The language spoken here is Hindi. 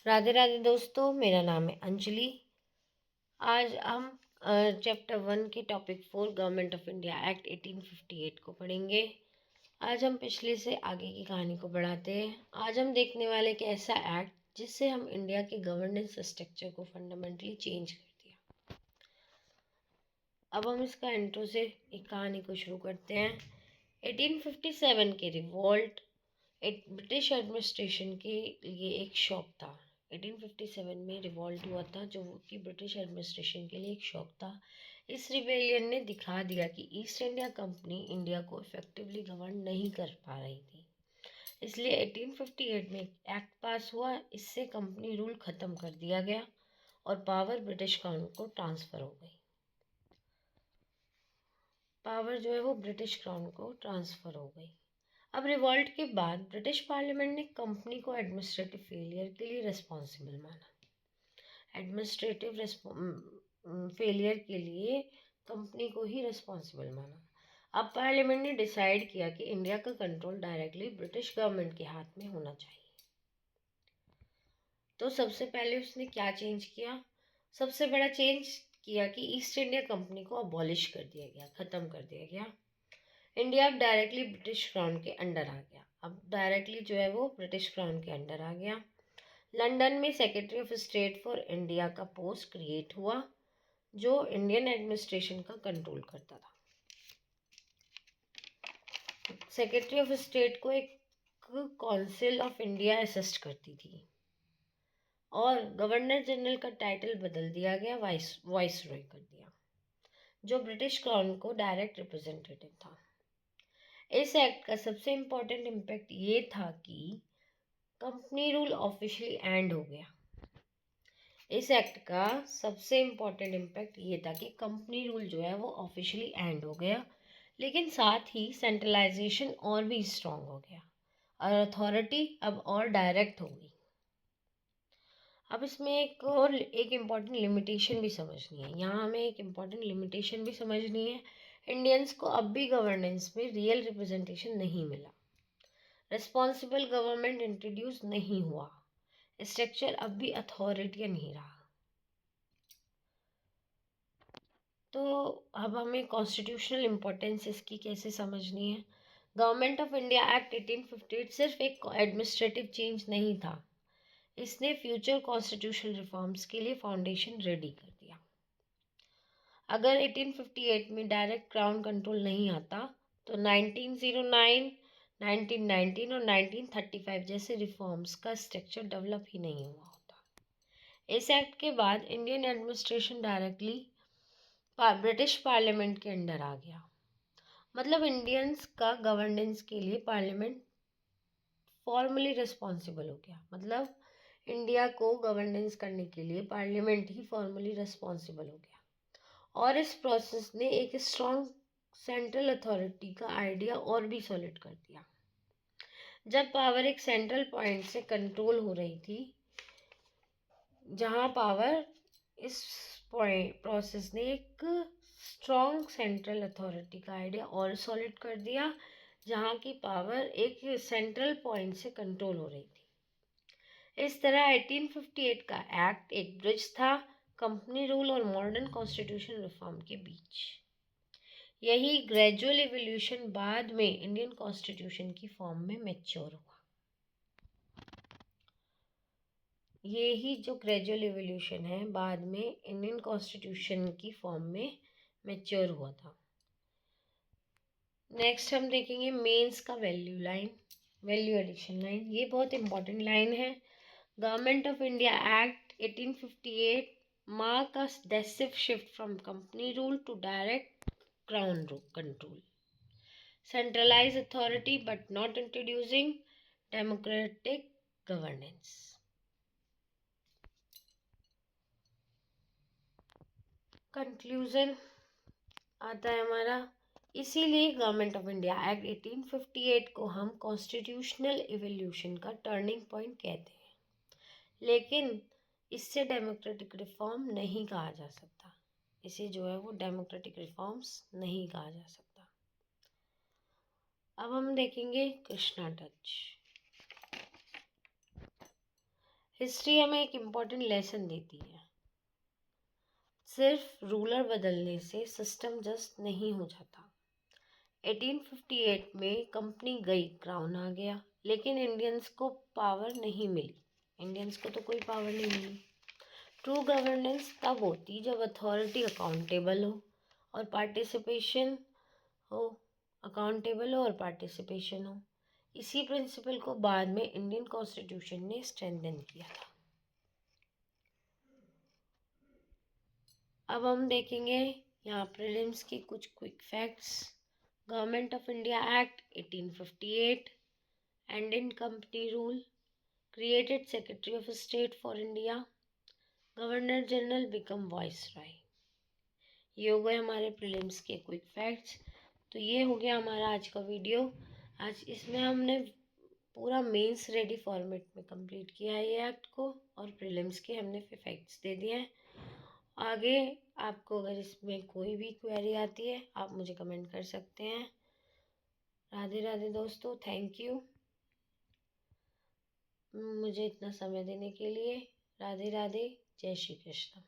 राधे राधे दोस्तों, मेरा नाम है अंजलि। आज हम चैप्टर 1 के topic 4 government of India act 1858 को पढ़ेंगे। आज हम पिछले से आगे की कहानी को बढ़ाते हैं। आज हम देखने वाले एक ऐसा एक्ट जिससे हम इंडिया के गवर्नेंस स्ट्रक्चर को फंडामेंटली चेंज कर दिया। अब हम इसका इंट्रो से एक कहानी को शुरू करते हैं। 1857 के रिवॉल्ट एक ब्रिटिश एडमिनिस्ट्रेशन के लिए एक शौक था। 1857 में रिवॉल्ट हुआ था जो कि ब्रिटिश एडमिनिस्ट्रेशन के लिए एक शौक था। इस रिबेलियन ने दिखा दिया कि ईस्ट इंडिया कंपनी इंडिया को इफेक्टिवली गवर्न नहीं कर पा रही थी। इसलिए 1858 में एक एक्ट पास हुआ। इससे कंपनी रूल खत्म कर दिया गया और पावर ब्रिटिश क्राउन को ट्रांसफ़र हो गई। पावर जो है वो ब्रिटिश क्राउन को ट्रांसफ़र हो गई। अब रिवॉल्ट के बाद ब्रिटिश पार्लियामेंट ने कंपनी को एडमिनिस्ट्रेटिव फेलियर के लिए रिस्पॉन्सिबल माना। एडमिनिस्ट्रेटिव फेलियर के लिए कंपनी को ही रिस्पॉन्सिबल माना। अब पार्लियामेंट ने डिसाइड किया कि इंडिया का कंट्रोल डायरेक्टली ब्रिटिश गवर्नमेंट के हाथ में होना चाहिए। तो सबसे पहले उसने क्या चेंज किया? सबसे बड़ा चेंज किया कि ईस्ट इंडिया कंपनी को अबॉलिश कर दिया गया, ख़त्म कर दिया गया। इंडिया अब डायरेक्टली ब्रिटिश क्राउन के अंडर आ गया। अब डायरेक्टली जो है वो ब्रिटिश क्राउन के अंडर आ गया। लंदन में secretary of state for India का पोस्ट क्रिएट हुआ जो इंडियन एडमिनिस्ट्रेशन का कंट्रोल करता था। सेक्रेटरी ऑफ स्टेट को एक काउंसिल ऑफ इंडिया असिस्ट करती थी और गवर्नर जनरल का टाइटल बदल दिया गया, वाइसरॉय कर दिया, जो ब्रिटिश क्राउन को डायरेक्ट रिप्रेजेंटेटिव था। इस एक्ट का सबसे इम्पोर्टेंट इम्पैक्ट ये था कि कंपनी रूल ऑफिशियली एंड हो गया। इस एक्ट का सबसे इम्पोर्टेंट इम्पैक्ट ये था कि कंपनी रूल जो है वो ऑफिशियली एंड हो गया, लेकिन साथ ही सेंट्रलाइजेशन और भी स्ट्रांग हो गया और अथॉरिटी अब और डायरेक्ट हो गई। अब इसमें एक इम्पॉर्टेंट लिमिटेशन भी समझनी है। यहाँ हमें एक इम्पॉर्टेंट लिमिटेशन भी समझनी है। इंडियंस को अब भी गवर्नेंस में रियल रिप्रेजेंटेशन नहीं मिला। रिस्पॉन्सिबल गवर्नमेंट इंट्रोड्यूस नहीं हुआ। स्ट्रक्चर अब भी अथॉरिटी नहीं रहा। तो अब हमें कॉन्स्टिट्यूशनल इम्पोर्टेंस इसकी कैसे समझनी है। गवर्नमेंट ऑफ इंडिया एक्ट 1858 सिर्फ एक एडमिनिस्ट्रेटिव चेंज नहीं था, इसने फ्यूचर कॉन्स्टिट्यूशनल रिफॉर्म्स के लिए फाउंडेशन रेडी कर दिया। अगर 1858 में डायरेक्ट क्राउन कंट्रोल नहीं आता तो 1909, 1919 और 1935 जैसे रिफॉर्म्स का स्ट्रक्चर डेवलप ही नहीं हुआ होता। इस एक्ट के बाद Indian administration directly British parliament के अंडर आ गया। मतलब इंडियंस का गवर्नेंस के लिए पार्लियामेंट फॉर्मली रिस्पॉन्सिबल हो गया। मतलब इंडिया को गवर्नेंस करने के लिए पार्लियामेंट ही फॉर्मली रिस्पॉन्सिबल हो गया और इस प्रोसेस ने एक स्ट्रॉन्ग सेंट्रल अथॉरिटी का आइडिया और भी सॉलिड कर दिया। जब पावर एक सेंट्रल पॉइंट से कंट्रोल हो रही थी, जहां पावर इस पॉइंट प्रोसेस ने एक स्ट्रॉन्ग सेंट्रल अथॉरिटी का आइडिया और सॉलिड कर दिया, जहां की पावर एक सेंट्रल पॉइंट से कंट्रोल हो रही थी। इस तरह 1858 का एक्ट एक ब्रिज था कंपनी रूल और मॉडर्न कॉन्स्टिट्यूशन रिफॉर्म के बीच। यही ग्रेजुअल एवोल्यूशन बाद में इंडियन कॉन्स्टिट्यूशन की फॉर्म में मैच्योर हुआ। ये ही जो ग्रेजुअल एवोल्यूशन है बाद में इंडियन कॉन्स्टिट्यूशन की फॉर्म में मैच्योर हुआ था। नेक्स्ट हम देखेंगे मेंस का value line, value addition line. ये बहुत इंपॉर्टेंट लाइन है। Government of India act 1858 mark a decisive shift from company rule to direct crown control. Centralized authority but not introducing democratic governance. Conclusion आता है हमारा। इसीलिए गवर्नमेंट ऑफ इंडिया एक्ट 1858 को हम कॉन्स्टिट्यूशनल इवोल्यूशन का टर्निंग पॉइंट कहते हैं, लेकिन इससे डेमोक्रेटिक रिफॉर्म नहीं कहा जा सकता। इसे जो है वो डेमोक्रेटिक रिफॉर्म्स नहीं कहा जा सकता। अब हम देखेंगे कृष्णा टच। हिस्ट्री हमें एक इम्पॉर्टेंट लेसन देती है। सिर्फ रूलर बदलने से सिस्टम जस्ट नहीं हो जाता। 1858 में कंपनी गई, क्राउन आ गया, लेकिन इंडियंस को पावर नहीं मिली। इंडियंस को तो कोई पावर नहीं मिली। ट्रू गवर्नेंस तब होती जब अथॉरिटी अकाउंटेबल हो और पार्टिसिपेशन हो। इसी प्रिंसिपल को बाद में इंडियन कॉन्स्टिट्यूशन ने स्ट्रेंथन किया था। अब हम देखेंगे यहाँ प्रीलिम्स की कुछ quick facts. Government of India act 1858 and in company rule, created secretary of state for India, governor general become viceroy. ये हो गए हमारे प्रीलिम्स के क्विक फैक्ट्स। तो ये हो गया हमारा आज का वीडियो। आज इसमें हमने पूरा मेंस रेडी फॉर्मेट में कंप्लीट किया है ये एक्ट को, और प्रीलिम्स के हमने फैक्ट्स दे दिए हैं। आगे आपको अगर इसमें कोई भी क्वेरी आती है आप मुझे कमेंट कर सकते हैं। राधे राधे दोस्तों, थैंक यू मुझे इतना समय देने के लिए। राधे राधे, जय श्री कृष्ण।